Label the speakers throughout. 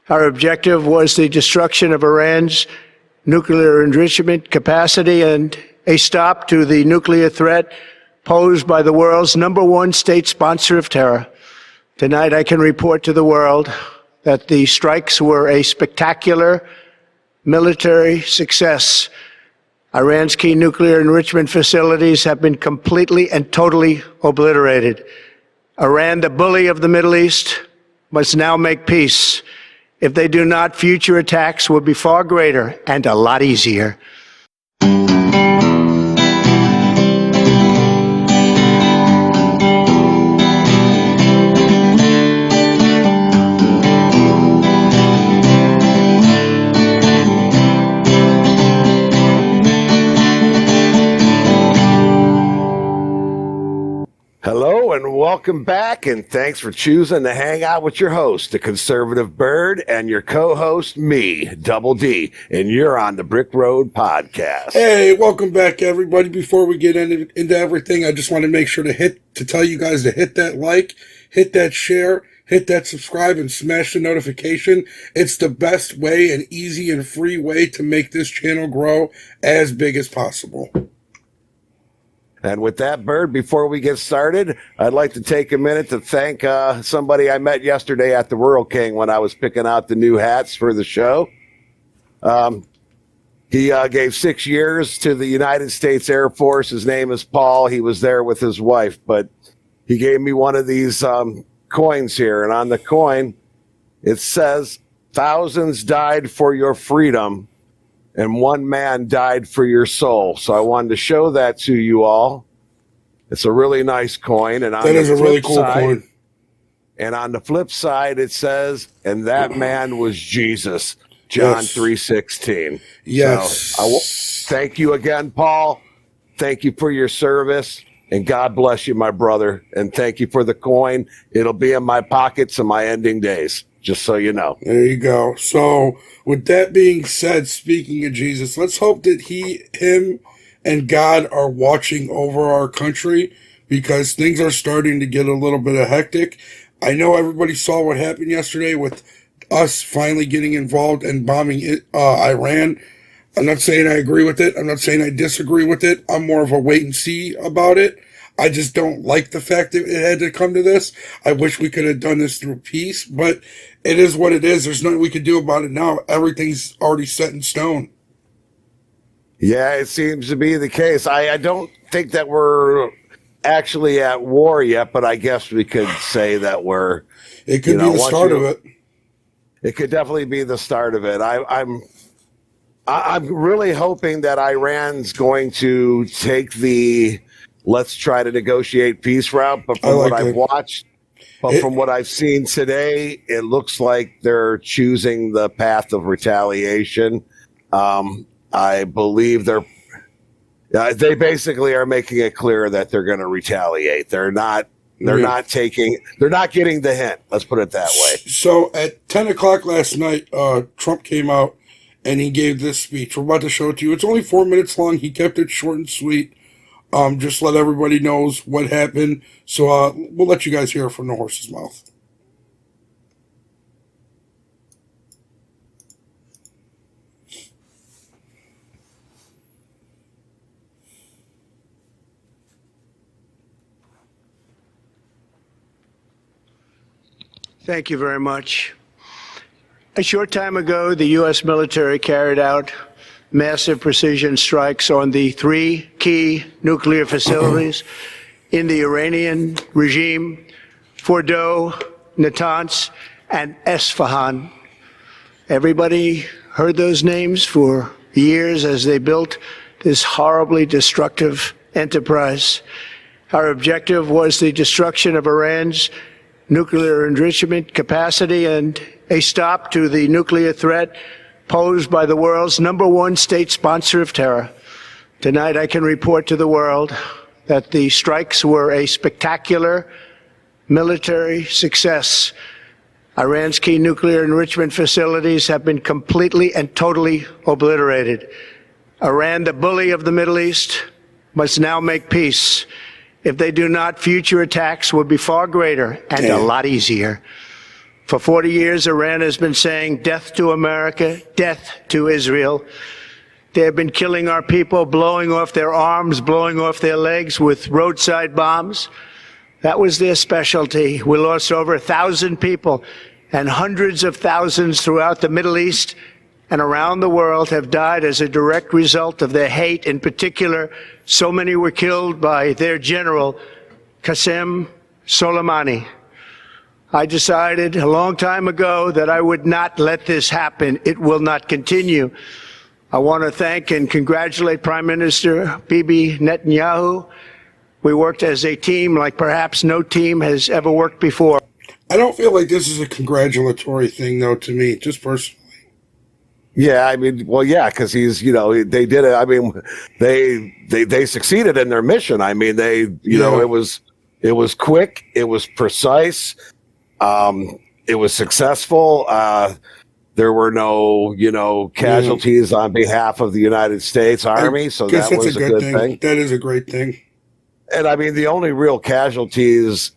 Speaker 1: Our objective was the destruction of Iran's nuclear enrichment capacity and a stop to the nuclear threat posed by the world's #1 state sponsor of terror. Tonight, I can report to the world that the strikes were a spectacular military success. Iran's key nuclear enrichment facilities have been completely and totally obliterated. Iran, the bully of the Middle East, must now make peace. If they do not, future attacks will be far greater and a lot easier.
Speaker 2: Hello and welcome back, and thanks for choosing to hang out with your host, the Conservative Bird, and your co-host, me, Double D, and you're on the Brick Road Podcast.
Speaker 3: Hey, welcome back, everybody. Before we get into everything, I just want to make sure to tell you guys to hit that like, hit that share, hit that subscribe, and smash the notification. It's the best way and easy and free way to make this channel grow as big as possible.
Speaker 2: And with that, Bird, before we get started, I'd like to take a minute to thank somebody I met yesterday at the Rural King when I was picking out the new hats for the show. He gave 6 years to the United States Air Force. His name is Paul. He was there with his wife, but he gave me one of these coins here. And on the coin, it says, "Thousands died for your freedom, and one man died for your soul." So I wanted to show that to you all. It's a really nice coin. And on
Speaker 3: that is a really cool coin.
Speaker 2: And on the flip side, it says, "And that man was Jesus." John 3:16.
Speaker 3: Yes.
Speaker 2: So thank you again, Paul. Thank you for your service. And God bless you, my brother. And thank you for the coin. It'll be in my pockets in my ending days, just so you know.
Speaker 3: There you go. So with that being said, speaking of Jesus, let's hope that him and God are watching over our country, because things are starting to get a little bit of hectic. I know everybody saw what happened yesterday with us finally getting involved and bombing Iran. I'm not saying I agree with it. I'm not saying I disagree with it. I'm more of a wait and see about it. I just don't like the fact that it had to come to this. I wish we could have done this through peace, but it is what it is. There's nothing we could do about it now. Everything's already set in stone.
Speaker 2: Yeah, it seems to be the case. I don't think that we're actually at war yet, but I guess we could say that we're...
Speaker 3: It could be the start of it.
Speaker 2: It could definitely be the start of it. I'm really hoping that Iran's going to take the let's try to negotiate peace route. But from what I've watched, from what I've seen today, it looks like they're choosing the path of retaliation. I believe they basically are making it clear that they're going to retaliate. They're not getting the hint. Let's put it that way.
Speaker 3: So at 10 o'clock last night, Trump came out and he gave this speech. We're about to show it to you. It's only 4 minutes long. He kept it short and sweet. Just let everybody knows what happened. So we'll let you guys hear it from the horse's mouth.
Speaker 1: Thank you very much. A short time ago, the U.S. military carried out massive precision strikes on the 3 key nuclear facilities in the Iranian regime: Fordow, Natanz, and Esfahan. Everybody heard those names for years as they built this horribly destructive enterprise. Our objective was the destruction of Iran's nuclear enrichment capacity and a stop to the nuclear threat posed by the world's #1 state sponsor of terror. Tonight, I can report to the world that the strikes were a spectacular military success. Iran's key nuclear enrichment facilities have been completely and totally obliterated. Iran, the bully of the Middle East, must now make peace. If they do not, future attacks will be far greater and a lot easier. For 40 years, Iran has been saying death to America, death to Israel. They have been killing our people, blowing off their arms, blowing off their legs with roadside bombs. That was their specialty. We lost over 1,000 people, and hundreds of thousands throughout the Middle East and around the world have died as a direct result of their hate. In particular, so many were killed by their general, Qasem Soleimani. I decided a long time ago that I would not let this happen. It will not continue. I want to thank and congratulate Prime Minister Bibi Netanyahu. We worked as a team like perhaps no team has ever worked before.
Speaker 3: I don't feel like this is a congratulatory thing, though, to me, just personally.
Speaker 2: Yeah, I mean, well, yeah, because he's, they did it. I mean, they succeeded in their mission. I mean, it was quick, it was precise, it was successful. There were no, casualties on behalf of the United States Army, so that was a good thing.
Speaker 3: That is a great thing.
Speaker 2: And I mean, the only real casualties,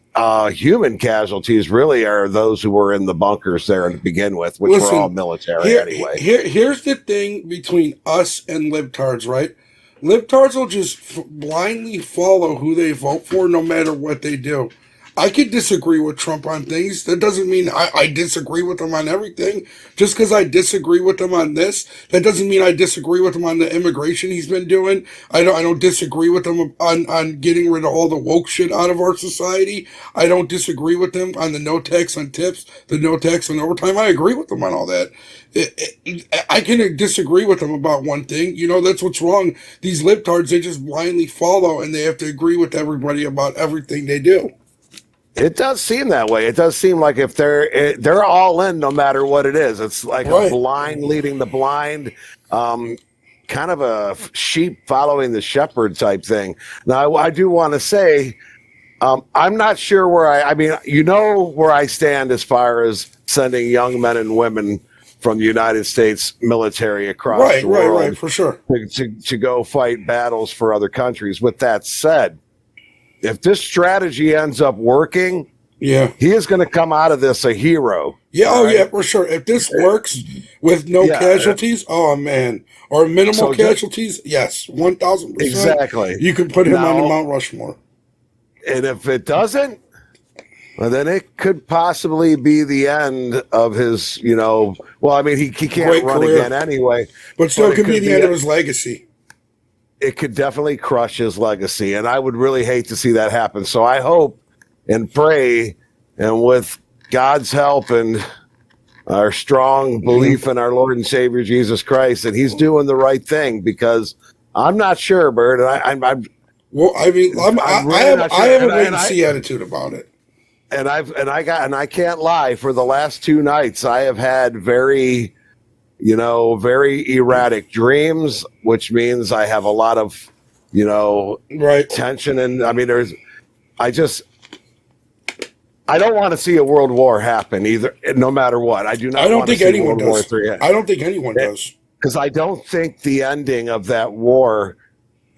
Speaker 2: human casualties, really are those who were in the bunkers there to begin with, which were all military anyway.
Speaker 3: Here's the thing between us and libtards, right? Libtards will just blindly follow who they vote for, no matter what they do. I could disagree with Trump on things. That doesn't mean I disagree with him on everything. Just because I disagree with him on this, that doesn't mean I disagree with him on the immigration he's been doing. I don't disagree with him on getting rid of all the woke shit out of our society. I don't disagree with him on the no tax on tips, the no tax on overtime. I agree with him on all that. I can disagree with him about one thing. That's what's wrong. These libtards, they just blindly follow, and they have to agree with everybody about everything they do.
Speaker 2: It does seem that way. It does seem like if they're all in, no matter what it is. It's like a blind leading the blind, kind of a sheep following the shepherd type thing. Now, I do want to say, I'm not sure where where I stand as far as sending young men and women from the United States military across the world,
Speaker 3: right, for sure,
Speaker 2: to go fight battles for other countries. With that said, if this strategy ends up working, he is going to come out of this a hero.
Speaker 3: Yeah, yeah, for sure. If this works with no casualties, oh man, or minimal casualties, yes, 1,000%.
Speaker 2: Exactly.
Speaker 3: You can put him on the Mount Rushmore.
Speaker 2: And if it doesn't, well, then it could possibly be the end of his, he can't run again anyway.
Speaker 3: But still, it could be the end of his legacy.
Speaker 2: It could definitely crush his legacy, and I would really hate to see that happen. So I hope and pray, and with God's help and our strong belief in our Lord and Savior Jesus Christ, that He's doing the right thing, because I'm not sure, Bert. And I
Speaker 3: have a wait and see attitude about it.
Speaker 2: And I can't lie. For the last 2 nights, I have had very erratic dreams, which means I have a lot of, tension. And I mean, I don't want to see a world war happen either, no matter what. I don't think anyone does.
Speaker 3: I don't think anyone does.
Speaker 2: Because I don't think the ending of that war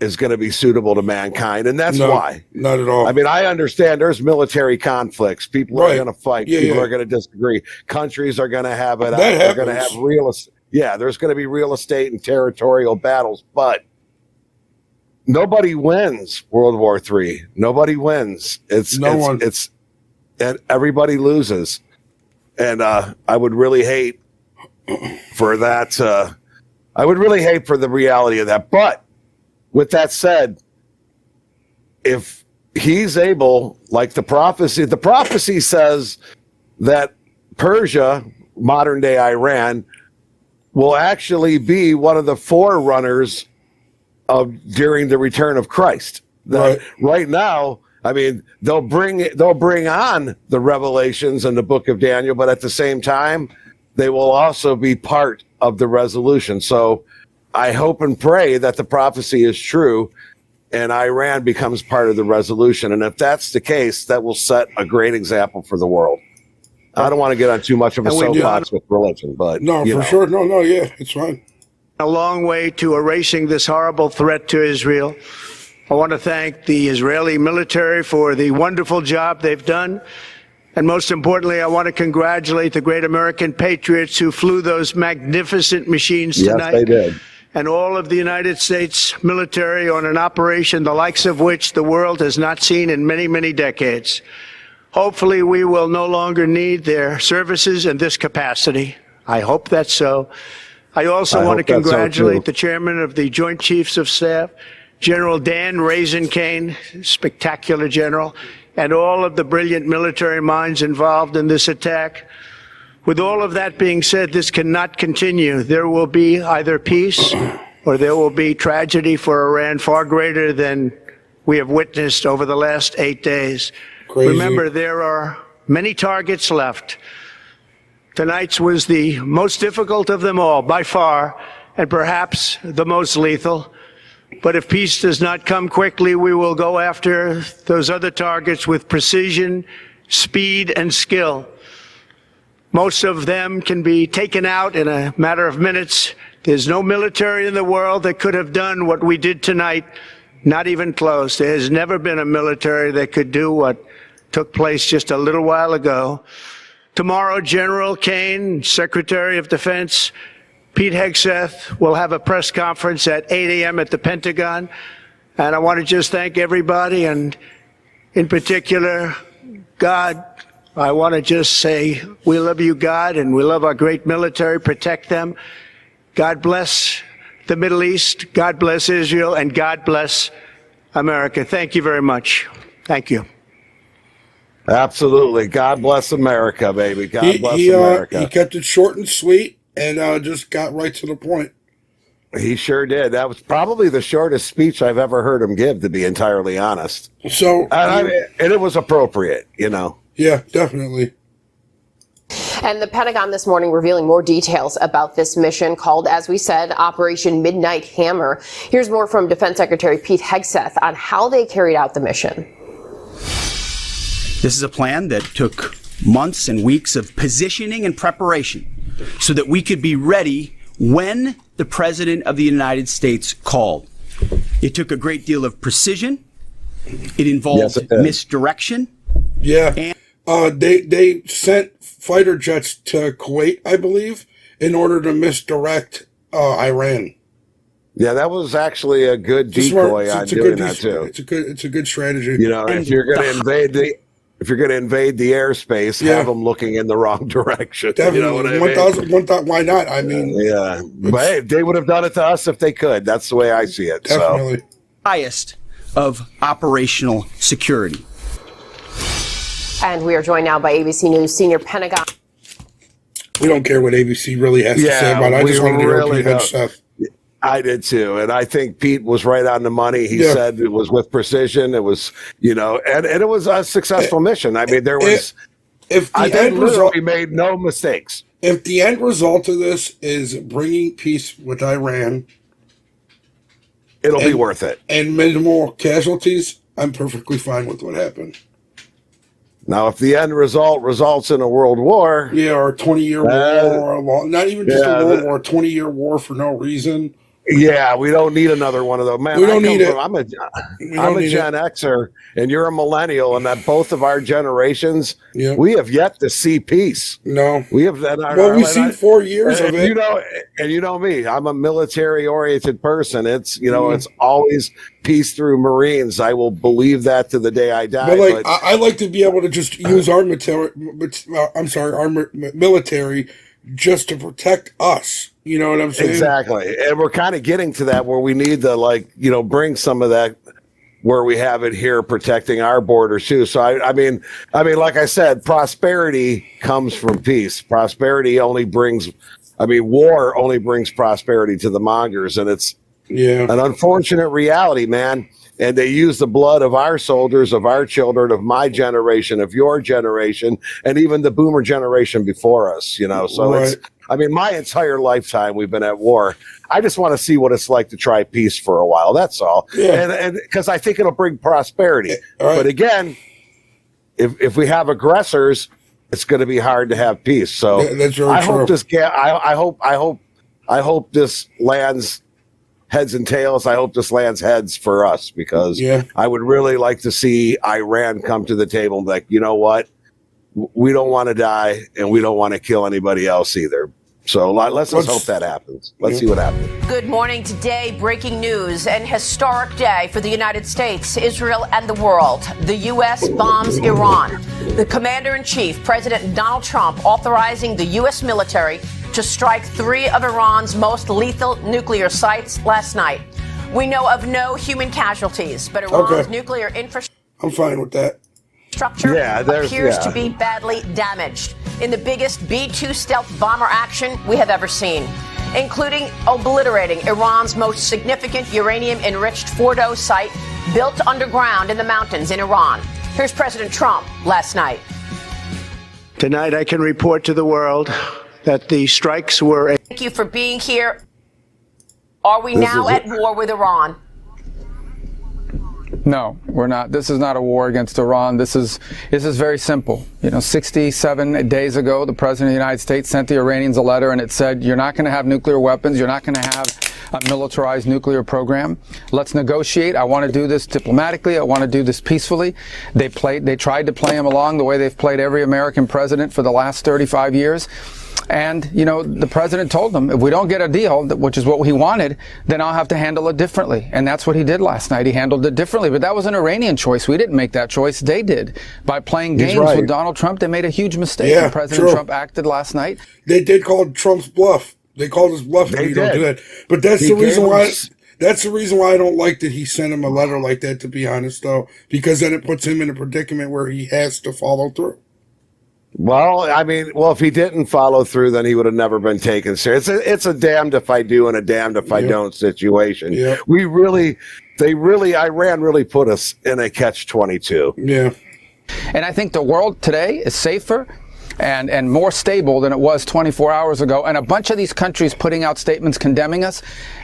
Speaker 2: is going to be suitable to mankind. And that's why.
Speaker 3: Not at all.
Speaker 2: I mean, I understand there's military conflicts. People are going to fight. People are going to disagree. Countries are going to have it. They're going to have real estate. Yeah, there's going to be real estate and territorial battles, but nobody wins World War III. Nobody wins. And everybody loses. And I would really hate for that. I would really hate for the reality of that. But with that said, if he's able, like the prophecy says that Persia, modern day Iran, will actually be one of the forerunners during the return of Christ. Right now, I mean, they'll bring on the revelations in the book of Daniel, but at the same time, they will also be part of the resolution. So I hope and pray that the prophecy is true and Iran becomes part of the resolution. And if that's the case, that will set a great example for the world. I don't want to get on too much of a soapbox with religion, but
Speaker 3: sure. No, yeah, it's fine.
Speaker 1: A long way to erasing this horrible threat to Israel. I want to thank the Israeli military for the wonderful job they've done. And most importantly, I want to congratulate the great American patriots who flew those magnificent machines tonight.
Speaker 2: Yes, they did.
Speaker 1: And all of the United States military on an operation the likes of which the world has not seen in many, many decades. Hopefully, we will no longer need their services in this capacity. I hope that's so. I also want to congratulate the chairman of the Joint Chiefs of Staff, General Dan Raisin Kane, spectacular general, and all of the brilliant military minds involved in this attack. With all of that being said, this cannot continue. There will be either peace or there will be tragedy for Iran far greater than we have witnessed over the last 8 days.
Speaker 3: Crazy.
Speaker 1: Remember, there are many targets left. Tonight's was the most difficult of them all, by far, and perhaps the most lethal. But if peace does not come quickly, we will go after those other targets with precision, speed, and skill. Most of them can be taken out in a matter of minutes. There's no military in the world that could have done what we did tonight, not even close. There has never been a military that could do what took place just a little while ago. Tomorrow, General Kane, Secretary of Defense, Pete Hegseth will have a press conference at 8 a.m. at the Pentagon. And I want to just thank everybody, and in particular, God. I want to just say we love you, God, and we love our great military. Protect them. God bless the Middle East. God bless Israel, and God bless America. Thank you very much. Thank you.
Speaker 2: Absolutely. God bless America, baby. God bless America.
Speaker 3: He kept it short and sweet and just got right to the point.
Speaker 2: He sure did. That was probably the shortest speech I've ever heard him give, to be entirely honest.
Speaker 3: So,
Speaker 2: and it was appropriate, you know.
Speaker 3: Yeah, definitely.
Speaker 4: And the Pentagon this morning revealing more details about this mission called, as we said, Operation Midnight Hammer. Here's more from Defense Secretary Pete Hegseth on how they carried out the mission.
Speaker 5: This is a plan that took months and weeks of positioning and preparation so that we could be ready when the President of the United States called. It took a great deal of precision. It involved misdirection.
Speaker 3: Yeah. They sent fighter jets to Kuwait, I believe, in order to misdirect Iran.
Speaker 2: Yeah, that was actually a good decoy on doing that too.
Speaker 3: It's a good strategy.
Speaker 2: You know, if you're going to invade the airspace, have them looking in the wrong direction.
Speaker 3: Definitely.
Speaker 2: You know what I mean?
Speaker 3: 1,000, why not? I mean,
Speaker 2: yeah, but hey, they would have done it to us if they could. That's the way I see it.
Speaker 3: Definitely.
Speaker 5: Highest of operational security.
Speaker 4: And we are joined now by ABC News senior Pentagon.
Speaker 3: We don't care what ABC really has to say about it. I just wanted to hear Pete Hegseth.
Speaker 2: I did too. And I think Pete was right on the money. He said it was with precision. It was, you know, and it was a successful mission. I mean, there was, I think literally made no mistakes.
Speaker 3: If the end result of this is bringing peace with Iran,
Speaker 2: it'll be worth it. And
Speaker 3: minimal casualties, I'm perfectly fine with what happened.
Speaker 2: Now, if the end result results in a world war,
Speaker 3: or a 20-year war, or not even just a world war, a 20-year war for no reason.
Speaker 2: Yeah, we don't need another one of those. Man,
Speaker 3: we don't need it.
Speaker 2: I'm a Gen Xer, and you're a millennial, and that both of our generations, we have yet to see peace.
Speaker 3: No,
Speaker 2: we have.
Speaker 3: We've seen 4 years of it.
Speaker 2: You know me. I'm a military-oriented person. It's it's always peace through Marines. I will believe that to the day I die.
Speaker 3: But I like to be able to just use our military just to protect us. You know what I'm saying?
Speaker 2: Exactly. And we're kind of getting to that where we need to bring some of that where we have it here protecting our borders too. So I mean, like I said, prosperity comes from peace. Prosperity only brings, war only brings prosperity to the mongers. And it's an unfortunate reality, man. And they use the blood of our soldiers, of our children, of my generation, of your generation, and even the boomer generation before us, So it's, my entire lifetime we've been at war. I just want to see what it's like to try peace for a while. That's all. Yeah. And because I think it'll bring prosperity. But again, if we have aggressors, it's going to be hard to have peace. So
Speaker 3: that's really
Speaker 2: I hope this lands heads and tails. I hope this lands heads for us, because I would really like to see Iran come to the table and like, you know what? we don't want to die, and we don't want to kill anybody else either. So let's just hope that happens. Let's see what happens.
Speaker 6: Good morning. Today, breaking news, an historic day for the United States, Israel, and the world. The U.S. bombs Iran. The commander-in-chief, President Donald Trump, authorizing the U.S. military to strike 3 of Iran's most lethal nuclear sites last night. We know of no human casualties, but Iran's nuclear infrastructure.
Speaker 3: I'm fine with that.
Speaker 6: Appears to be badly damaged in the biggest B-2 stealth bomber action we have ever seen, including obliterating Iran's most significant uranium-enriched Fordo site built underground in the mountains in Iran. Here's President Trump last night.
Speaker 1: Tonight, I can report to the world that the strikes were.
Speaker 6: Thank you for being here. Are we now at war with Iran?
Speaker 7: No, we're not. This is not a war against Iran. This is very simple. 67 days ago, the President of the United States sent the Iranians a letter, and it said, you're not going to have nuclear weapons. You're not going to have a militarized nuclear program. Let's negotiate. I want to do this diplomatically. I want to do this peacefully. They tried to play him along the way they've played every American president for the last 35 years. And, the president told them, if we don't get a deal, which is what he wanted, then I'll have to handle it differently. And that's what he did last night. He handled it differently. But that was an Iranian choice. We didn't make that choice. They did. By playing games with Donald Trump, they made a huge mistake.
Speaker 3: Yeah,
Speaker 7: and President Trump acted last night.
Speaker 3: They did call Trump's bluff. They called his bluff if you don't do that. But that's the reason why. That's the reason why I don't like that he sent him a letter like that, to be honest, though, because then it puts him in a predicament where he has to follow through.
Speaker 2: Well, if he didn't follow through, then he would have never been taken serious. It's a damned if I do and a damned if I don't situation.
Speaker 3: Yep.
Speaker 2: Iran really put us in a catch-22.
Speaker 3: Yeah.
Speaker 7: And I think the world today is safer and more stable than it was 24 hours ago. And a bunch of these countries putting out statements condemning us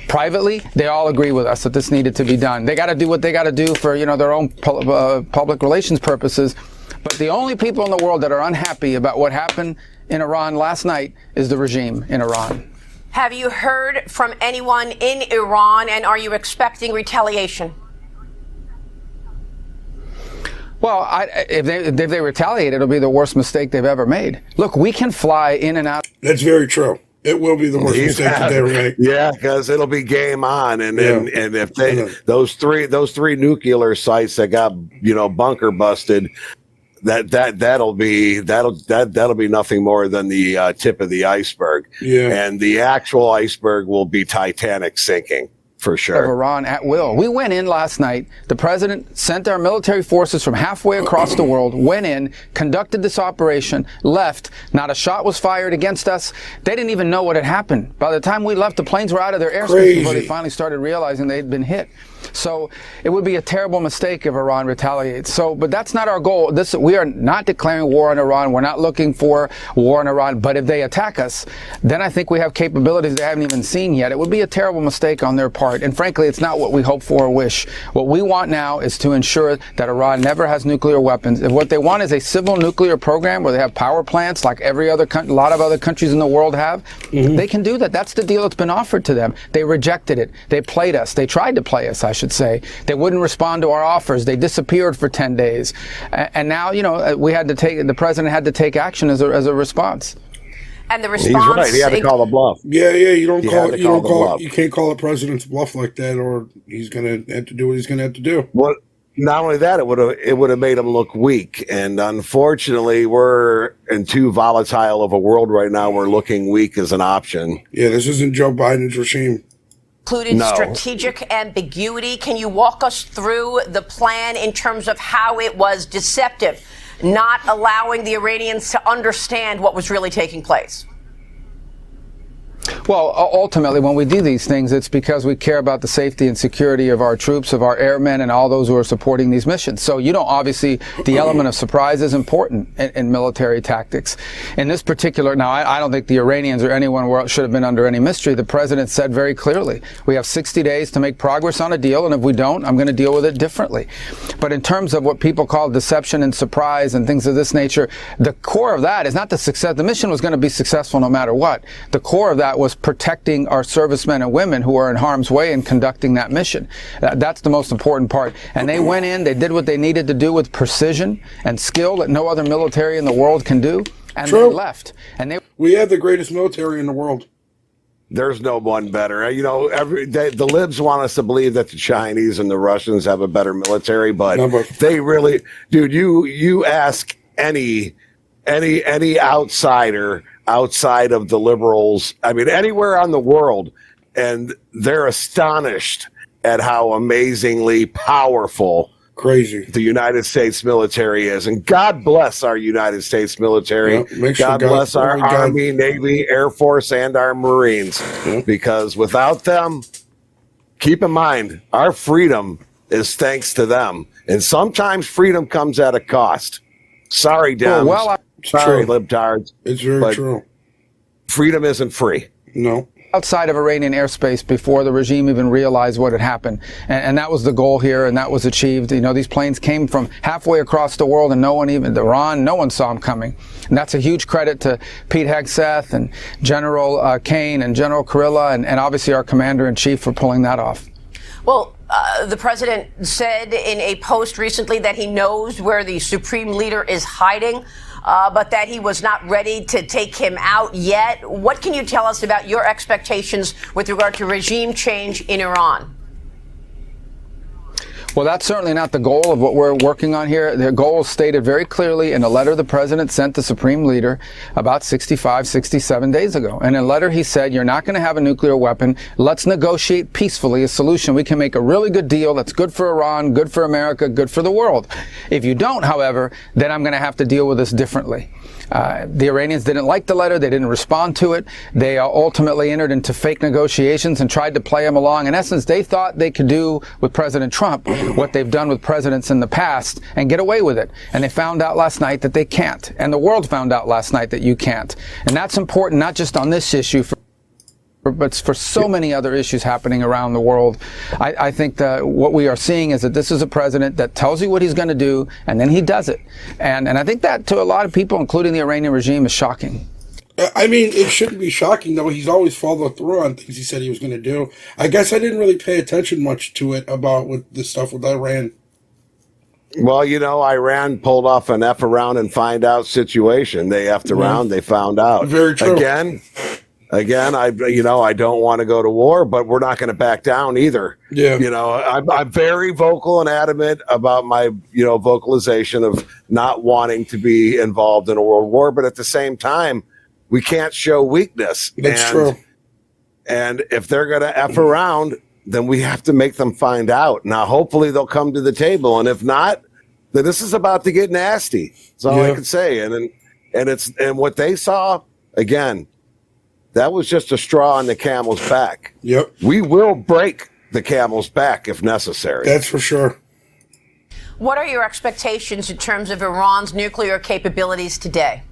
Speaker 7: privately, they all agree with us that this needed to be done. They got to do what they got to do for, their own public relations purposes. But the only people in the world that are unhappy about what happened in Iran last night is the regime in Iran.
Speaker 6: Have you heard from anyone in Iran, and are you expecting retaliation?
Speaker 7: Well, if they retaliate, it'll be the worst mistake they've ever made. Look, we can fly in and out.
Speaker 3: That's very true. It will be the worst mistake that they ever make.
Speaker 2: Yeah, because it'll be game on, and if those three nuclear sites that got bunker busted, that'll be nothing more than the tip of the iceberg.
Speaker 3: Yeah,
Speaker 2: and the actual iceberg will be Titanic sinking. For sure.
Speaker 7: Of Iran at will. We went in last night. The president sent our military forces from halfway across the world, went in, conducted this operation, left. Not a shot was fired against us. They didn't even know what had happened. By the time we left, the planes were out of their airspace before they finally started realizing they'd been hit. So it would be a terrible mistake if Iran retaliates. But that's not our goal. We are not declaring war on Iran. We're not looking for war on Iran. But if they attack us, then I think we have capabilities they haven't even seen yet. It would be a terrible mistake on their part. And frankly, it's not what we hope for or wish. What we want now is to ensure that Iran never has nuclear weapons. If what they want is a civil nuclear program where they have power plants like a lot of other countries in the world have, they can do that. That's the deal that's been offered to them. They rejected it. They played us. They tried to play us, I should say. They wouldn't respond to our offers. They disappeared for 10 days. And now, the president had to take action as a response.
Speaker 6: And the response.
Speaker 2: He's right. He had to call a bluff.
Speaker 3: Yeah. You can't call a president's bluff like that, or he's going to have to do what he's going to have to do.
Speaker 2: Well, not only that, it would have made him look weak. And unfortunately, we're in too volatile of a world right now. We're looking weak as an option.
Speaker 3: Yeah, this isn't Joe Biden's regime.
Speaker 6: Included strategic ambiguity. Can you walk us through the plan in terms of how it was deceptive, not allowing the Iranians to understand what was really taking place?
Speaker 7: Well, ultimately, when we do these things, it's because we care about the safety and security of our troops, of our airmen, and all those who are supporting these missions. So, obviously, the element of surprise is important in military tactics. In this particular, now, I don't think the Iranians or anyone should have been under any mystery. The president said very clearly, we have 60 days to make progress on a deal, and if we don't, I'm going to deal with it differently. But in terms of what people call deception and surprise and things of this nature, the core of that is not the success. The mission was going to be successful no matter what. The core of that was just protecting our servicemen and women who are in harm's way and conducting that mission. That's the most important part. And they went in, they did what they needed to do with precision and skill that no other military in the world can do, and
Speaker 3: True.
Speaker 7: they left. And
Speaker 3: We have the greatest military in the world.
Speaker 2: There's no one better. You know, the libs want us to believe that the Chinese and the Russians have a better military, but they really, dude. You ask any outsider outside of the liberals, I mean, anywhere on the world, and they're astonished at how amazingly powerful,
Speaker 3: crazy
Speaker 2: the United States military is. And God bless our United States military. God bless our Army, Navy, Air Force, and our Marines. Because without them, keep in mind, our freedom is thanks to them. And sometimes freedom comes at a cost. Sorry, Dems. Sorry, libtards.
Speaker 3: It's very true.
Speaker 2: Freedom isn't free.
Speaker 3: No.
Speaker 7: Outside of Iranian airspace before the regime even realized what had happened. And that was the goal here, and that was achieved. You know, these planes came from halfway across the world, and no one saw them coming. And that's a huge credit to Pete Hegseth and General Kane and General Kurilla and obviously our commander-in-chief for pulling that off.
Speaker 6: Well, the president said in a post recently that he knows where the supreme leader is hiding, but that he was not ready to take him out yet. What can you tell us about your expectations with regard to regime change in Iran?
Speaker 7: Well, that's certainly not the goal of what we're working on here. The goal is stated very clearly in a letter the president sent the supreme leader about 65, 67 days ago. And in a letter he said, you're not going to have a nuclear weapon. Let's negotiate peacefully a solution. We can make a really good deal that's good for Iran, good for America, good for the world. If you don't, however, then I'm going to have to deal with this differently. The Iranians didn't like the letter. They didn't respond to it. They ultimately entered into fake negotiations and tried to play him along. In essence, they thought they could do with President Trump what they've done with presidents in the past and get away with it. And they found out last night that they can't. And the world found out last night that you can't. And that's important, not just on this issue, but for so many other issues happening around the world. I think that what we are seeing is that this is a president that tells you what he's going to do, and then he does it. And I think that to a lot of people, including the Iranian regime, is shocking.
Speaker 3: I mean, it shouldn't be shocking, though. He's always followed through on things he said he was going to do. I guess I didn't really pay attention much to it about with the stuff with Iran.
Speaker 2: Well, you know, Iran pulled off an F around and find out situation. They effed around, they found out.
Speaker 3: Very true.
Speaker 2: Again, I don't want to go to war, but we're not going to back down either.
Speaker 3: Yeah.
Speaker 2: You know, I'm very vocal and adamant about my, vocalization of not wanting to be involved in a world war, but at the same time, we can't show weakness.
Speaker 3: That's true.
Speaker 2: And if they're going to F around, then we have to make them find out. Now, hopefully they'll come to the table. And if not, then this is about to get nasty. That's all I can say. And what they saw, again, that was just a straw on the camel's back.
Speaker 3: Yep.
Speaker 2: We will break the camel's back if necessary.
Speaker 3: That's for sure.
Speaker 6: What are your expectations in terms of Iran's nuclear capabilities today?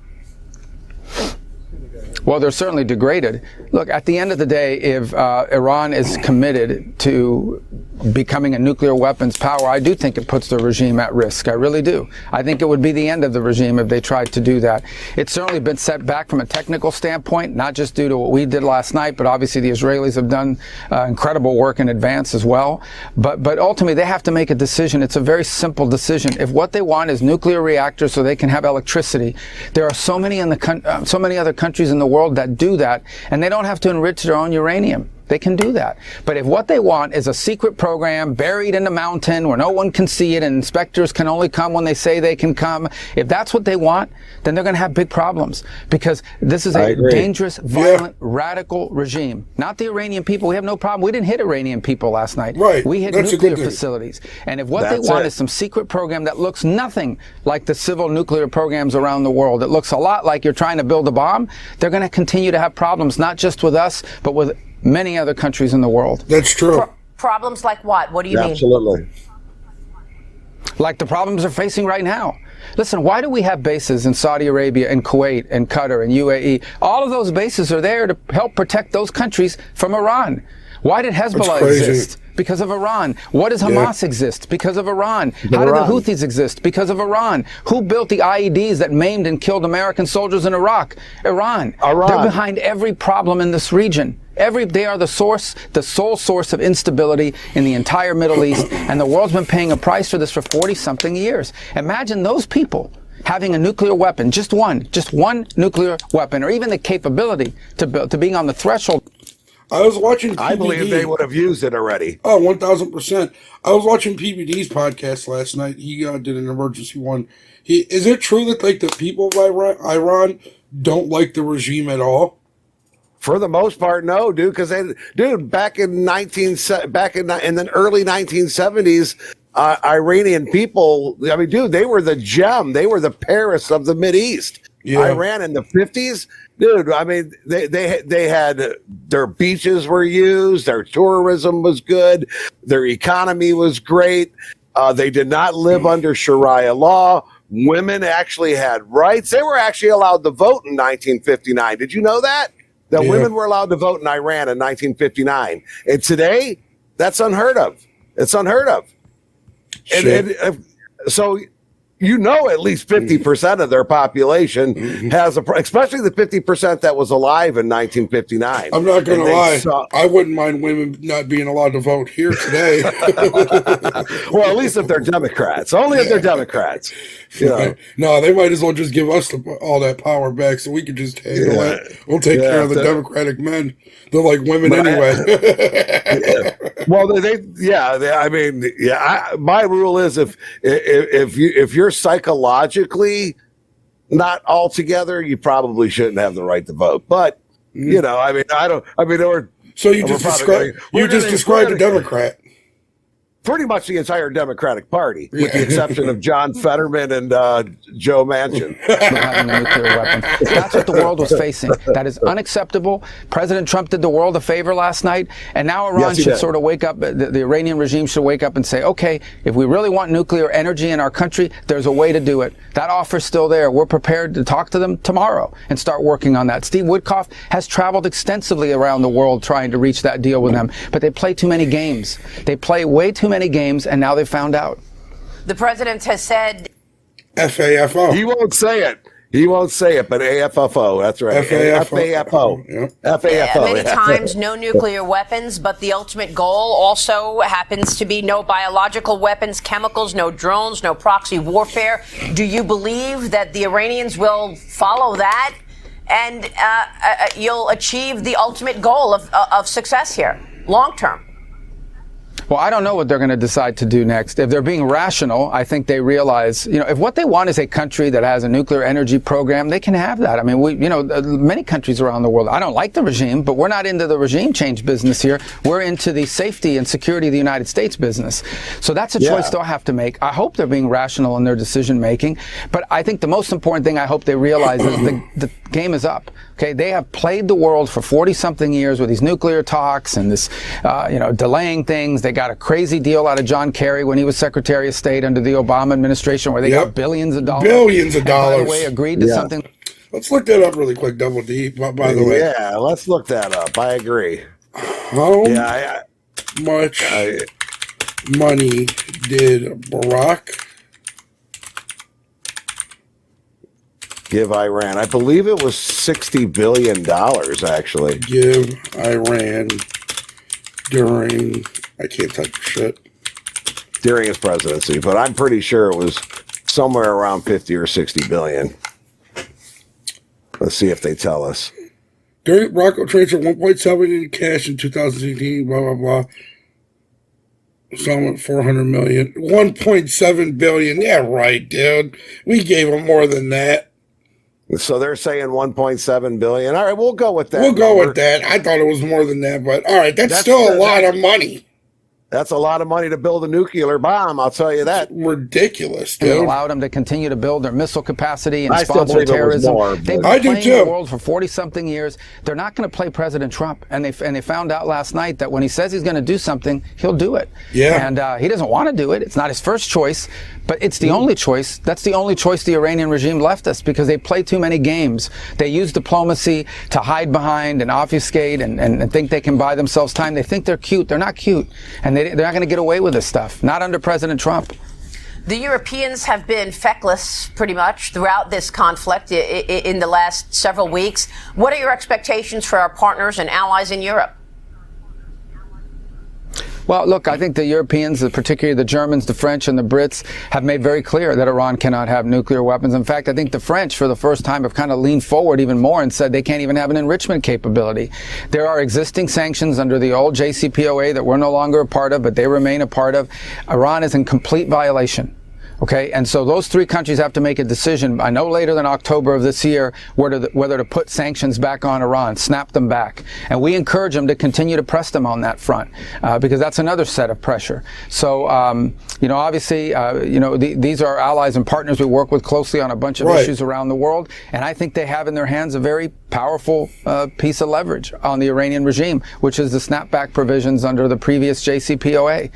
Speaker 7: Well, they're certainly degraded. Look, at the end of the day, if Iran is committed to becoming a nuclear weapons power, I do think it puts the regime at risk. I really do. I think it would be the end of the regime if they tried to do that. It's certainly been set back from a technical standpoint, not just due to what we did last night, but obviously the Israelis have done incredible work in advance as well. But ultimately, they have to make a decision. It's a very simple decision. If what they want is nuclear reactors so they can have electricity, there are so many other countries in the world that do that, and they don't have to enrich their own uranium. They can do that. But if what they want is a secret program buried in the mountain where no one can see it and inspectors can only come when they say they can come, if that's what they want, then they're going to have big problems, because this is a dangerous, violent, radical regime. Not the Iranian people. We have no problem. We didn't hit Iranian people last night.
Speaker 3: Right.
Speaker 7: We hit nuclear facilities. And if what they want is some secret program that looks nothing like the civil nuclear programs around the world, it looks a lot like you're trying to build a bomb, they're going to continue to have problems, not just with us, but with many other countries in the world.
Speaker 3: That's true.
Speaker 6: Problems like what? What do you mean?
Speaker 2: Absolutely.
Speaker 7: Like the problems they're facing right now. Listen, why do we have bases in Saudi Arabia and Kuwait and Qatar and UAE? All of those bases are there to help protect those countries from Iran. Why did Hezbollah
Speaker 3: crazy.
Speaker 7: exist? Because of Iran. What does Hamas exist? Because of Iran. How did the Houthis exist? Because of Iran. Who built the IEDs that maimed and killed American soldiers in Iraq? Iran. They're behind every problem in this region. They are the sole source of instability in the entire Middle East, and the world's been paying a price for this for 40-something years. Imagine those people having a nuclear weapon, just one nuclear weapon, or even the capability to being on the threshold.
Speaker 3: I was watching PBD.
Speaker 2: I believe they would have used it already.
Speaker 3: Oh, 1,000%. I was watching PBD's podcast last night. He did an emergency one. Is it true that like the people of Iran don't like the regime at all?
Speaker 2: For the most part, no, dude. Because back in the early 1970s, Iranian people. I mean, dude, they were the gem. They were the Paris of the Mideast. Yeah. Iran in the 50s, dude. I mean, they had their beaches were used. Their tourism was good. Their economy was great. They did not live under Sharia law. Women actually had rights. They were actually allowed to vote in 1959. Did you know that? That women were allowed to vote in Iran in 1959. And today, that's unheard of. It's unheard of. And so, at least 50% of their population has especially the 50% that was alive in 1959.
Speaker 3: I'm not going to lie. I wouldn't mind women not being allowed to vote here today.
Speaker 2: Well, at least if they're Democrats. Only if they're Democrats. You know.
Speaker 3: No, they might as well just give us all that power back so we can just handle it. We'll take care of the Democratic men. They're like women anyway.
Speaker 2: Well, my rule is if you're psychologically not all together, you probably shouldn't have the right to vote. But
Speaker 3: so you just described a Democrat.
Speaker 2: Pretty much the entire Democratic Party, with the exception of John Fetterman and Joe Manchin.
Speaker 7: Having a nuclear weapon. That's what the world was facing. That is unacceptable. President Trump did the world a favor last night, and now Iran should sort of wake up. The Iranian regime should wake up and say, okay, if we really want nuclear energy in our country, there's a way to do it. That offer's still there. We're prepared to talk to them tomorrow and start working on that. Steve Woodcock has traveled extensively around the world trying to reach that deal with them, but they play too many games. They play way too many games, and now they found out.
Speaker 6: The president has said
Speaker 3: FAFO.
Speaker 2: He won't say it. But AFFO. That's right. FAFO. FAFO.
Speaker 6: Many times, no nuclear weapons, but the ultimate goal also happens to be no biological weapons, chemicals, no drones, no proxy warfare. Do you believe that the Iranians will follow that and you'll achieve the ultimate goal of success here, long term?
Speaker 7: Well, I don't know what they're going to decide to do next. If they're being rational, I think they realize, if what they want is a country that has a nuclear energy program, they can have that. I mean, many countries around the world, I don't like the regime, but we're not into the regime change business here. We're into the safety and security of the United States business. So that's a choice they'll have to make. I hope they're being rational in their decision making. But I think the most important thing I hope they realize is the game is up. Okay, they have played the world for 40-something years with these nuclear talks and this, delaying things. They got a crazy deal out of John Kerry when he was Secretary of State under the Obama administration, where they got billions of dollars.
Speaker 3: Billions of dollars.
Speaker 7: By the way, agreed to something.
Speaker 3: Let's look that up really quick, Double D. By the way,
Speaker 2: yeah, let's look that up. I agree.
Speaker 3: How much money did Barack
Speaker 2: give Iran? I believe it was $60 billion, actually.
Speaker 3: Give Iran during, I can't type shit.
Speaker 2: During his presidency, but I'm pretty sure it was somewhere around 50 or 60 billion. Let's see if they tell us.
Speaker 3: During Rocco transferred 1.7 in cash in 2018, blah, blah, blah. Some 400 million. 1.7 billion. Yeah, right, dude. We gave them more than that.
Speaker 2: So they're saying 1.7 billion. All right, we'll go with that.
Speaker 3: We'll go with that. I thought it was more than that, but all right, that's still a lot of money.
Speaker 2: That's a lot of money to build a nuclear bomb, I'll tell you that.
Speaker 3: Ridiculous,
Speaker 7: They
Speaker 3: dude.
Speaker 7: allowed them to continue to build their missile capacity and
Speaker 2: I still
Speaker 7: sponsor
Speaker 2: believe it was
Speaker 7: terrorism.
Speaker 2: more,
Speaker 7: They've
Speaker 2: but-
Speaker 7: been
Speaker 3: I do
Speaker 7: playing
Speaker 3: too.
Speaker 7: the world for 40-something years. They're not going to play President Trump. And they found out last night that when he says he's going to do something, he'll do it.
Speaker 3: Yeah.
Speaker 7: And he doesn't want to do it. It's not his first choice, but it's the only choice. That's the only choice the Iranian regime left us, because they play too many games. They use diplomacy to hide behind and obfuscate and think they can buy themselves time. They think they're cute. They're not cute. And they're not going to get away with this stuff. Not under President Trump.
Speaker 6: The Europeans have been feckless pretty much throughout this conflict in the last several weeks. What are your expectations for our partners and allies in Europe?
Speaker 7: Well, look, I think the Europeans, particularly the Germans, the French, and the Brits, have made very clear that Iran cannot have nuclear weapons. In fact, I think the French, for the first time, have kind of leaned forward even more and said they can't even have an enrichment capability. There are existing sanctions under the old JCPOA that we're no longer a part of, but they remain a part of. Iran is in complete violation. Okay, and so those three countries have to make a decision, I know later than October of this year, whether to put sanctions back on Iran, snap them back. And we encourage them to continue to press them on that front, because that's another set of pressure. So, obviously, these are allies and partners we work with closely on a bunch of issues around the world. And I think they have in their hands a very powerful piece of leverage on the Iranian regime, which is the snapback provisions under the previous JCPOA.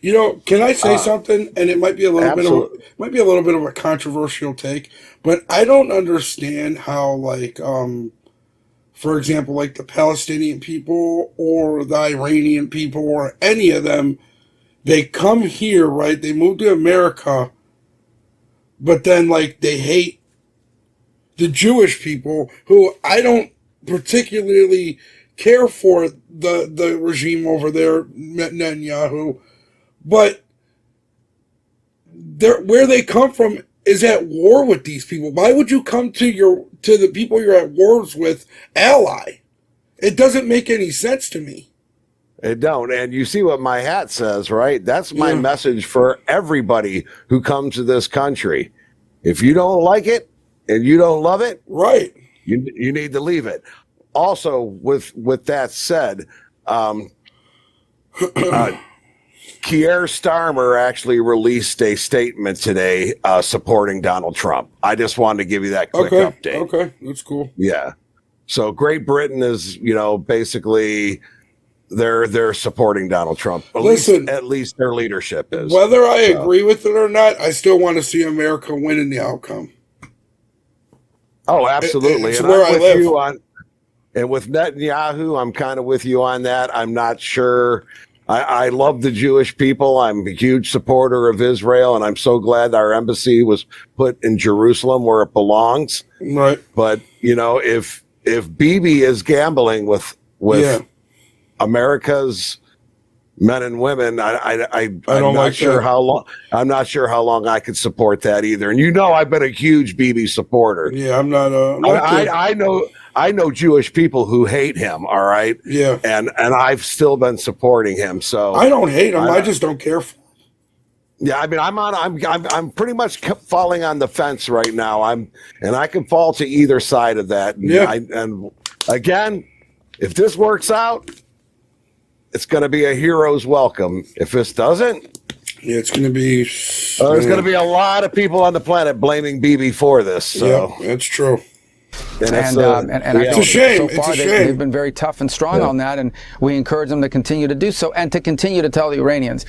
Speaker 3: You know, can I say something? And it might be a little
Speaker 2: absolutely.
Speaker 3: bit of a controversial take, but I don't understand how, like, for example, like the Palestinian people or the Iranian people or any of them, they come here, right? They move to America, but then, like, they hate the Jewish people, who I don't particularly care for the regime over there, Netanyahu. But where they come from is at war with these people. Why would you come to the people you're at wars with ally? It doesn't make any sense to me.
Speaker 2: It don't. And you see what my hat says, right? That's my message for everybody who comes to this country. If you don't like it and you don't love it,
Speaker 3: right,
Speaker 2: you need to leave it. Also, with that said, Keir Starmer actually released a statement today supporting Donald Trump. I just wanted to give you that quick update.
Speaker 3: Okay, that's cool.
Speaker 2: Yeah. So Great Britain is, basically they're supporting Donald Trump. At least their leadership is.
Speaker 3: Whether I agree with it or not, I still want to see America win in the outcome.
Speaker 2: Oh, absolutely.
Speaker 3: It's
Speaker 2: and
Speaker 3: where
Speaker 2: I'm
Speaker 3: I
Speaker 2: with
Speaker 3: live.
Speaker 2: you on. And with Netanyahu, I'm kind of with you on that. I'm not sure. I love the Jewish people. I'm a huge supporter of Israel, and I'm so glad our embassy was put in Jerusalem where it belongs.
Speaker 3: Right.
Speaker 2: But if Bibi is gambling with America's men and women, I'm not sure how long. I'm not sure how long I could support that either. And I've been a huge Bibi supporter.
Speaker 3: Yeah, I'm not.
Speaker 2: I know Jewish people who hate him. All right.
Speaker 3: Yeah.
Speaker 2: And I've still been supporting him. So
Speaker 3: I don't hate him. I just don't care for him.
Speaker 2: Yeah, I mean, I'm pretty much falling on the fence right now. And I can fall to either side of that. And and again, if this works out, it's going to be a hero's welcome. If this doesn't,
Speaker 3: it's going to be.
Speaker 2: There's going to be a lot of people on the planet blaming Bibi for this. So.
Speaker 3: Yeah, that's true.
Speaker 7: And it's
Speaker 3: a shame.
Speaker 7: So far, they've been very tough and strong on that, and we encourage them to continue to do so, and to continue to tell the Iranian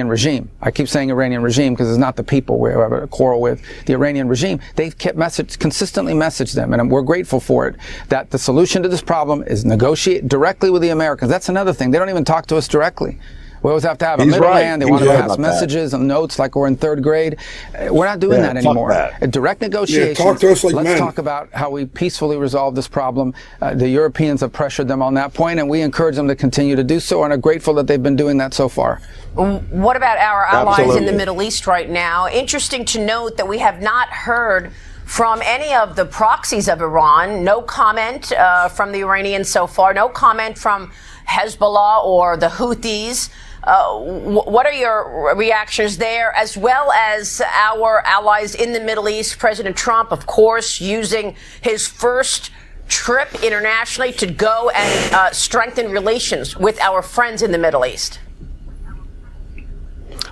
Speaker 7: regime. I keep saying Iranian regime because it's not the people we have a quarrel with. The Iranian regime, they've consistently messaged them, and we're grateful for it, that the solution to this problem is negotiate directly with the Americans. That's another thing. They don't even talk to us directly. We always have to have a middleman. They want to pass messages and notes like we're in third grade. We're not doing that anymore. Direct negotiations.
Speaker 3: Talk to us like
Speaker 7: Let's
Speaker 3: men.
Speaker 7: talk about how we peacefully resolve this problem. The Europeans have pressured them on that point, and we encourage them to continue to do so, and are grateful that they've been doing that so far.
Speaker 6: What about our allies in the Middle East right now? Interesting to note that we have not heard from any of the proxies of Iran. No comment from the Iranians so far. No comment from Hezbollah or the Houthis. What are your reactions there, as well as our allies in the Middle East? President Trump, of course, using his first trip internationally to go and strengthen relations with our friends in the Middle East.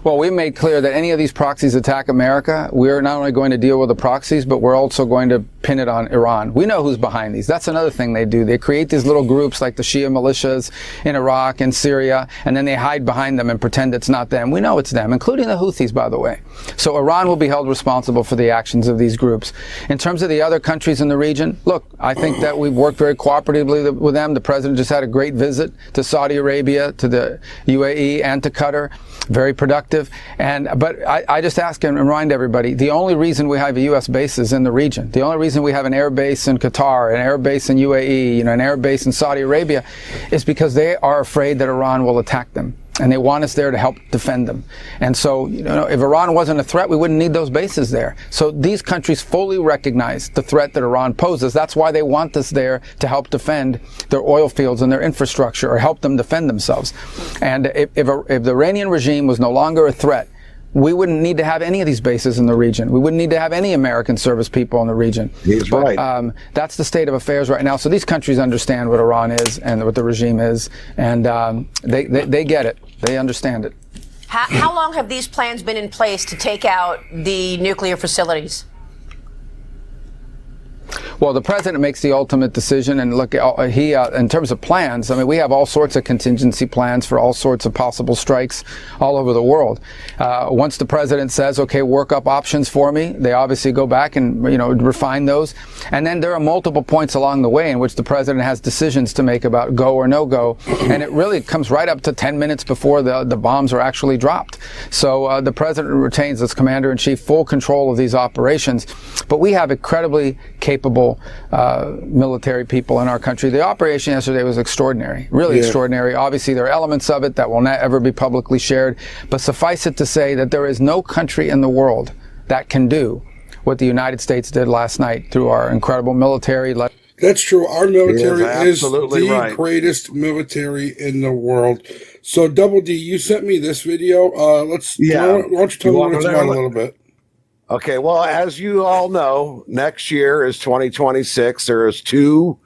Speaker 7: Well, we made clear that any of these proxies attack America, we're not only going to deal with the proxies, but we're also going to pin it on Iran. We know who's behind these. That's another thing they do. They create these little groups like the Shia militias in Iraq and Syria, and then they hide behind them and pretend it's not them. We know it's them, including the Houthis, by the way. So Iran will be held responsible for the actions of these groups. In terms of the other countries in the region, look, I think that we've worked very cooperatively with them. The president just had a great visit to Saudi Arabia, to the UAE, and to Qatar. Very productive. But I just ask and remind everybody, the only reason we have U.S. bases in the region, the only reason we have an air base in Qatar, an air base in UAE, an air base in Saudi Arabia, is because they are afraid that Iran will attack them. And they want us there to help defend them. And so, if Iran wasn't a threat, we wouldn't need those bases there. So these countries fully recognize the threat that Iran poses. That's why they want us there to help defend their oil fields and their infrastructure, or help them defend themselves. And if the Iranian regime was no longer a threat, we wouldn't need to have any of these bases in the region. We wouldn't need to have any American service people in the region.
Speaker 2: He's right.
Speaker 7: That's the state of affairs right now. So these countries understand what Iran is and what the regime is, and they get it. They understand it.
Speaker 6: How long have these plans been in place to take out the nuclear facilities?
Speaker 7: Well, the president makes the ultimate decision, and look, in terms of plans, I mean, we have all sorts of contingency plans for all sorts of possible strikes all over the world. Once the president says, okay, work up options for me, they obviously go back and, refine those. And then there are multiple points along the way in which the president has decisions to make about go or no go. And it really comes right up to 10 minutes before the bombs are actually dropped. So the president retains, as commander-in-chief, full control of these operations. But we have incredibly capable military people in our country. The operation yesterday was extraordinary, really extraordinary. Obviously, there are elements of it that will not ever be publicly shared, but suffice it to say that there is no country in the world that can do what the United States did last night through our incredible military.
Speaker 3: That's true. Our military is
Speaker 2: absolutely
Speaker 3: the
Speaker 2: right.
Speaker 3: greatest military in the world. So, Double D, you sent me this video. Why don't you tell me what it's about a little bit?
Speaker 2: Okay, well, as you all know, next year is 2026. There's two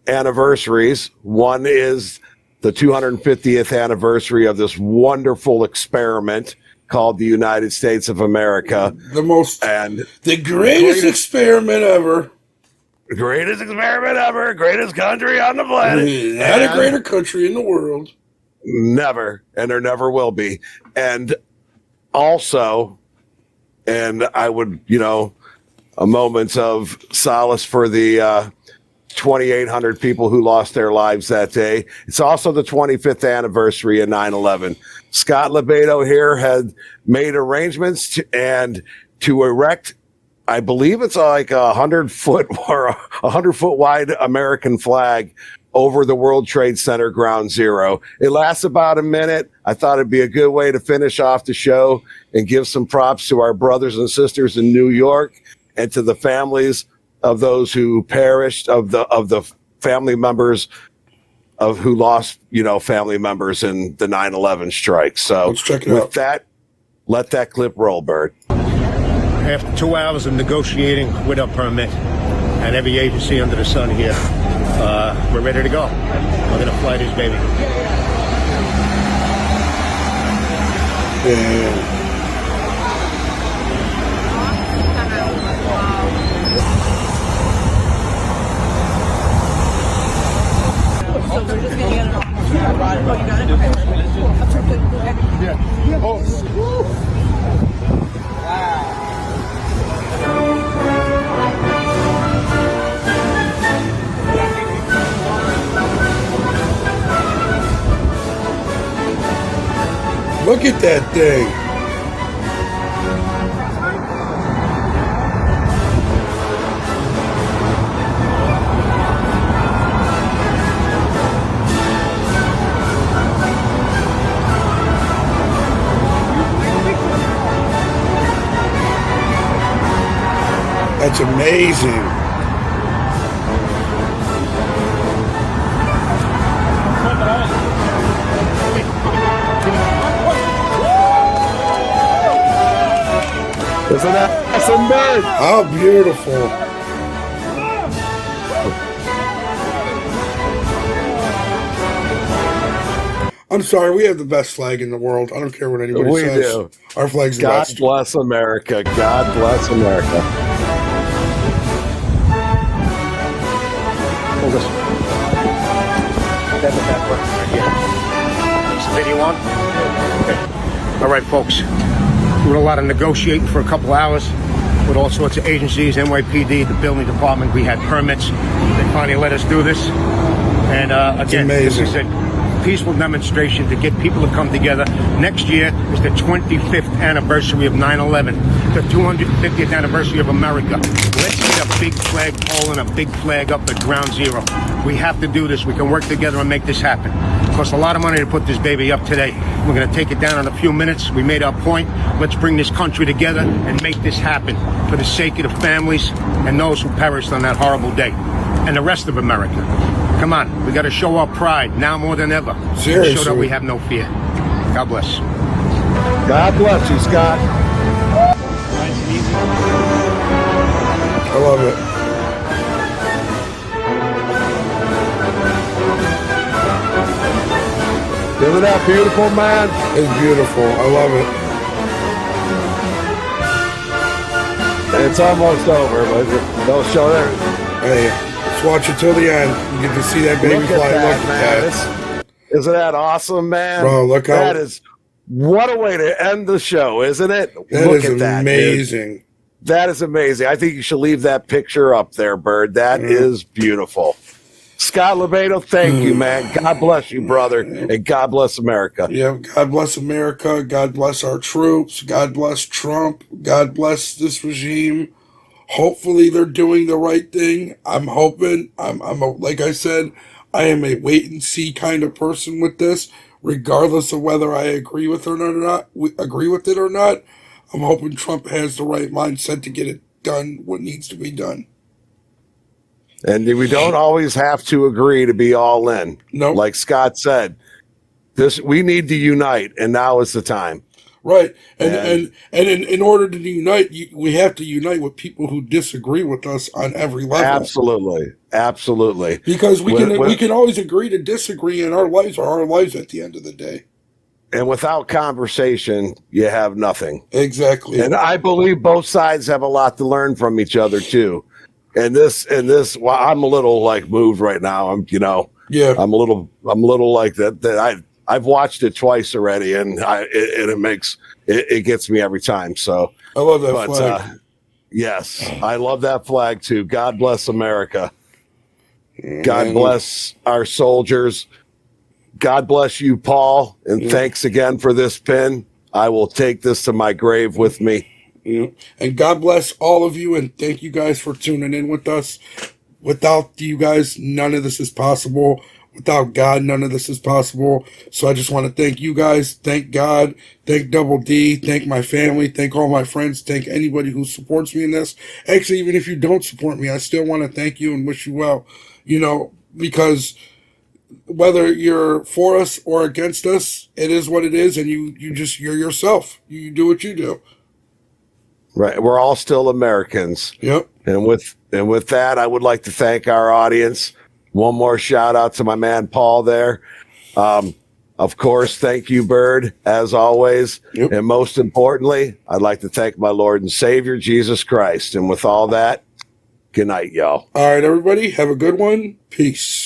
Speaker 2: anniversaries. One is the 250th anniversary of this wonderful experiment called the United States of America.
Speaker 3: The greatest experiment ever.
Speaker 2: Greatest experiment ever, greatest country on the planet.
Speaker 3: Not a greater country in the world.
Speaker 2: Never, and there never will be. And also, and I would, a moment of solace for the 2,800 people who lost their lives that day. It's also the 25th anniversary of 9/11. Scott Lebedo here had made arrangements to erect, I believe it's like 100-foot or 100-foot wide American flag over the World Trade Center Ground Zero. It lasts about a minute. I thought it'd be a good way to finish off the show and give some props to our brothers and sisters in New York and to the families of those who perished, of the family members of who lost, family members in the 9/11 strike. So
Speaker 3: let's check it
Speaker 2: with
Speaker 3: out.
Speaker 2: that, let that clip roll, Bird.
Speaker 8: After 2 hours of negotiating with a permit and every agency under the sun here, we're ready to go. We're going to fly this baby.
Speaker 3: Look at that thing. That's amazing.
Speaker 2: Isn't that awesome, Bird?
Speaker 3: How beautiful. I'm sorry, we have the best flag in the world. I don't care what anybody
Speaker 2: We
Speaker 3: says.
Speaker 2: do.
Speaker 3: Our flag's the
Speaker 2: God
Speaker 3: best.
Speaker 2: bless America. God bless America.
Speaker 8: Hold this. That button right here. Is the video on? Okay. All right, folks. Doing a lot of negotiating for a couple hours with all sorts of agencies, NYPD, the building department. We had permits. They finally let us do this. And again, this is a peaceful demonstration to get people to come together. Next year is the 25th anniversary of 9/11, the 250th anniversary of America. Let's get a big flag pole and a big flag up at Ground Zero. We have to do this. We can work together and make this happen. It costs a lot of money to put this baby up today. We're going to take it down in a few minutes. We made our point. Let's bring this country together and make this happen for the sake of the families and those who perished on that horrible day, and the rest of America. Come on, we got to show our pride now more than ever.
Speaker 3: Seriously.
Speaker 8: Show that we have no fear. God bless.
Speaker 2: God bless you, Scott.
Speaker 3: I love it.
Speaker 2: Isn't that beautiful, man?
Speaker 3: It's beautiful. I love it.
Speaker 2: It's almost over, but they'll show there.
Speaker 3: Hey, let's watch it till the end. You get to see that baby
Speaker 2: Look
Speaker 3: fly.
Speaker 2: at that,
Speaker 3: Look
Speaker 2: man.
Speaker 3: at that.
Speaker 2: Isn't that awesome, man?
Speaker 3: Bro, look how-
Speaker 2: That is, what a way to end the show, isn't it?
Speaker 3: That
Speaker 2: Look
Speaker 3: is
Speaker 2: at that, dude.
Speaker 3: amazing.
Speaker 2: That is amazing. I think you should leave that picture up there, Bird. That is beautiful. Scott Lebedo, thank you, man. God bless you, brother, and God bless America.
Speaker 3: Yeah, God bless America. God bless our troops. God bless Trump. God bless this regime. Hopefully they're doing the right thing. I'm hoping. Like I said, I am a wait and see kind of person with this, regardless of whether I agree with it or not. I'm hoping Trump has the right mindset to get it done, what needs to be done.
Speaker 2: And we don't always have to agree to be all in.
Speaker 3: Nope.
Speaker 2: Like Scott said, we need to unite, and now is the time.
Speaker 3: Right. And in order to unite, we have to unite with people who disagree with us on every level.
Speaker 2: Absolutely. Absolutely.
Speaker 3: Because we can always agree to disagree, and our lives are our lives at the end of the day.
Speaker 2: And without conversation, you have nothing.
Speaker 3: Exactly.
Speaker 2: And I believe both sides have a lot to learn from each other too. And this, well, I'm a little like moved right now. I'm a little like that. I've watched it twice already, and it gets me every time. So
Speaker 3: I love that flag.
Speaker 2: Yes, I love that flag too. God bless America. God bless our soldiers. God bless you, Paul, and thanks again for this pin. I will take this to my grave with me.
Speaker 3: And God bless all of you, and thank you guys for tuning in with us. Without you guys, none of this is possible. Without God, none of this is possible. So I just want to thank you guys. Thank God. Thank Double D. Thank my family. Thank all my friends. Thank anybody who supports me in this. Actually, even if you don't support me, I still want to thank you and wish you well. Because whether you're for us or against us, it is what it is, and you're yourself. You do what you do.
Speaker 2: Right. We're all still Americans.
Speaker 3: Yep.
Speaker 2: And with that, I would like to thank our audience. One more shout out to my man, Paul there. Of course, thank you, Bird, as always.
Speaker 3: Yep.
Speaker 2: And most importantly, I'd like to thank my Lord and Savior, Jesus Christ. And with all that, good night, y'all.
Speaker 3: All right, everybody. Have a good one. Peace.